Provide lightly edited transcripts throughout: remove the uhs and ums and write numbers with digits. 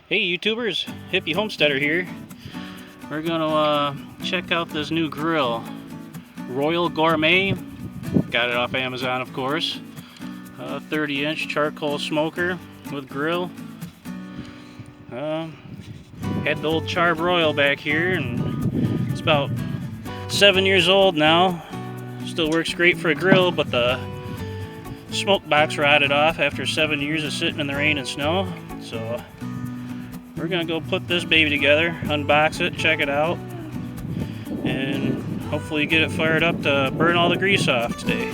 Hey YouTubers, Hippie Homesteader here. We're gonna check out this new grill, Royal Gourmet. Got it off Amazon, of course. 30-inch charcoal smoker with grill. Had the old Char-Broil back here, and it's about 7 years old now. Still works great for a grill, but the smoke box rotted off after 7 years of sitting in the rain and snow. So we're gonna go put this baby together, unbox it, check it out, and hopefully get it fired up to burn all the grease off today.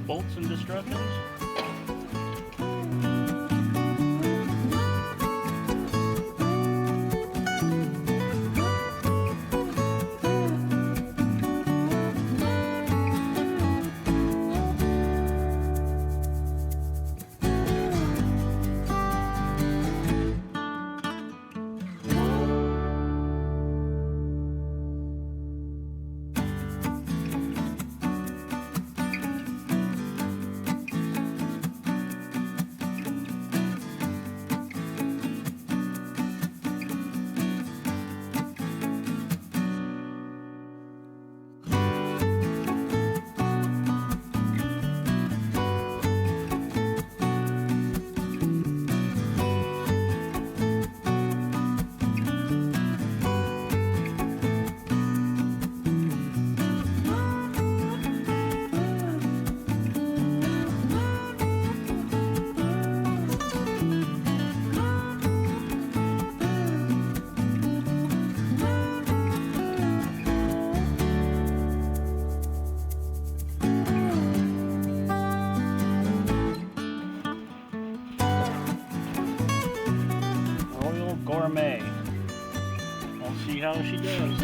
Bolts and instructions. Gourmet. We'll see how she does.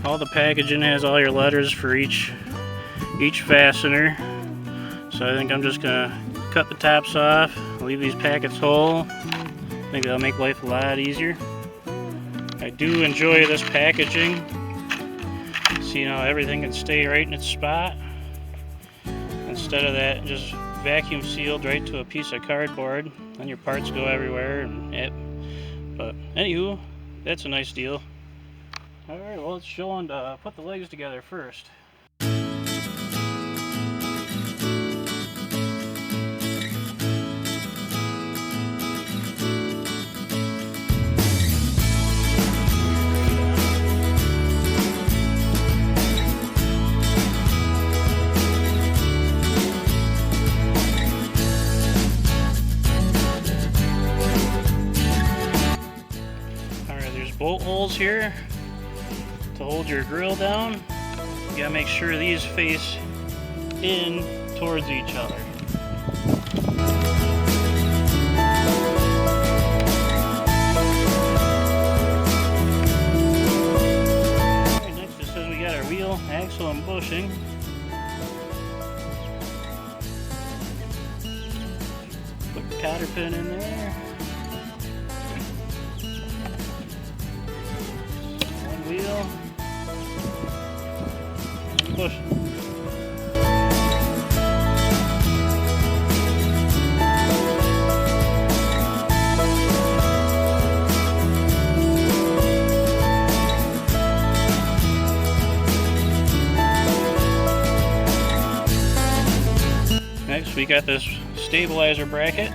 All the packaging has all your letters for each fastener. So I think I'm just gonna cut the tops off, leave these packets whole. I think that'll make life a lot easier. I do enjoy this packaging. See how everything can stay right in its spot. Instead of that, just vacuum sealed right to a piece of cardboard, and your parts go everywhere. But anywho, that's a nice deal. Alright, well, let's show them to put the legs together first. holes here to hold your grill down. You gotta make sure these face in towards each other. Alright, next it says we got our wheel, axle, and bushing. Put the cotter pin in there. One wheel. Push. Next, we got this stabilizer bracket.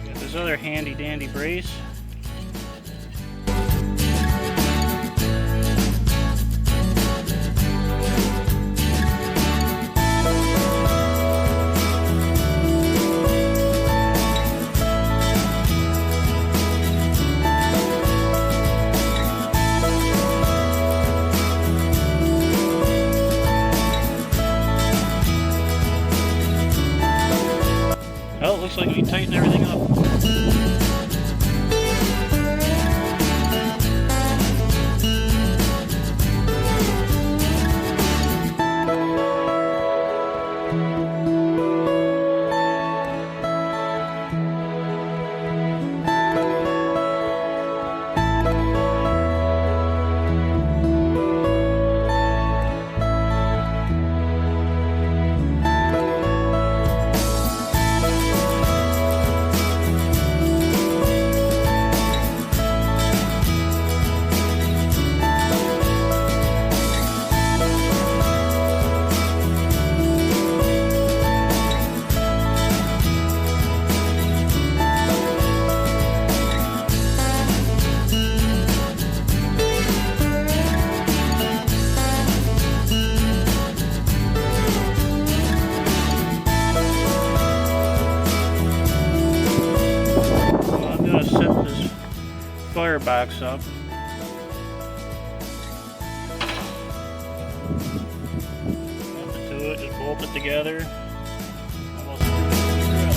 Got this other handy dandy brace. Oh, it looks like we tightened everything up. Firebox up. Nothing to it, just bolt it together. Almost screw it to the grill.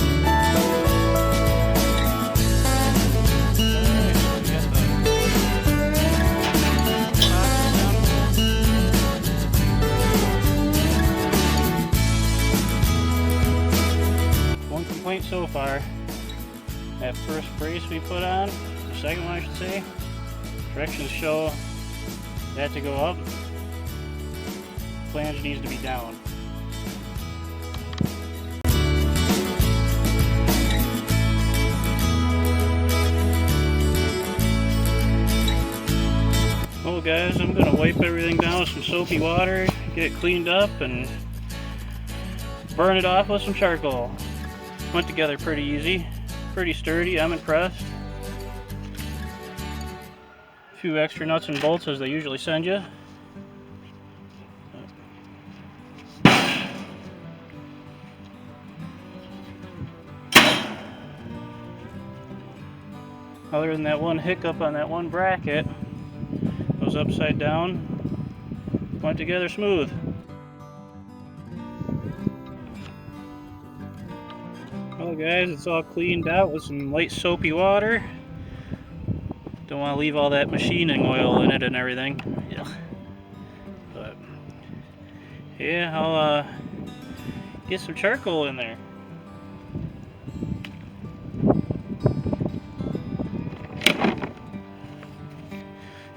Alright, so we got the box assembled. One complaint so far. That first brace we put on, the second one I should say, directions show that to go up, flange needs to be down. Well guys, I'm going to wipe everything down with some soapy water, get it cleaned up, and burn it off with some charcoal. Went together pretty easy. Pretty sturdy, I'm impressed. A few extra nuts and bolts as they usually send you. Other than that one hiccup on that one bracket, it was upside down, went together smooth. Well guys, it's all cleaned out with some light soapy water. Don't want to leave all that machining oil in it and everything. Yeah. But yeah, I'll get some charcoal in there.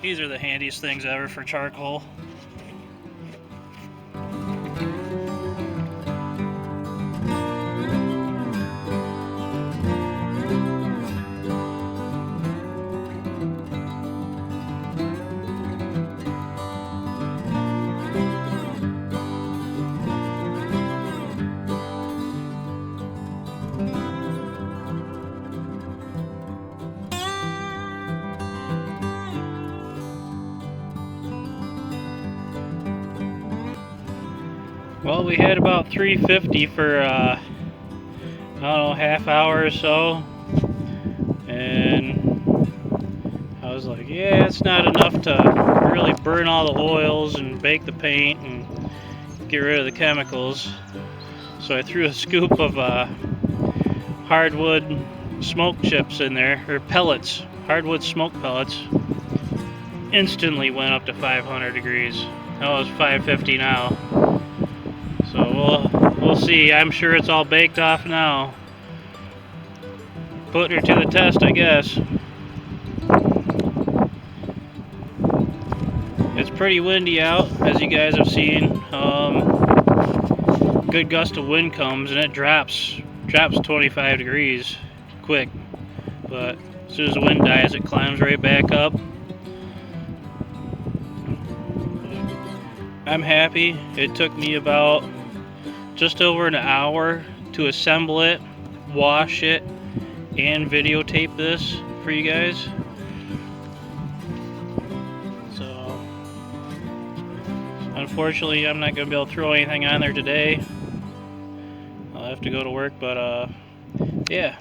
These are the handiest things ever for charcoal. Well, we had about 350 for I don't know, half hour or so, and I was like, yeah, it's not enough to really burn all the oils and bake the paint and get rid of the chemicals. So I threw a scoop of hardwood smoke chips in there, or pellets, hardwood smoke pellets. Instantly went up to 500 degrees. That was 550 now. So we'll see. I'm sure it's all baked off now. Putting her to the test, I guess. It's pretty windy out, as you guys have seen. Good gust of wind comes and it drops 25 degrees quick. But as soon as the wind dies, it climbs right back up. I'm happy. It took me about just over an hour to assemble it, wash it, and videotape this for you guys. So unfortunately, I'm not going to be able to throw anything on there today. I'll have to go to work, but yeah,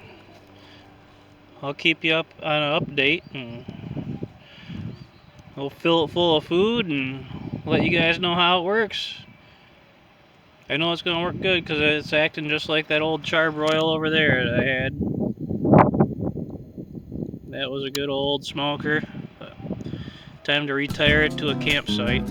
I'll keep you up on an update, and we'll fill it full of food and let you guys know how it works. I know it's going to work good because it's acting just like that old charbroil over there that I had. That was a good old smoker. Time to retire it to a campsite.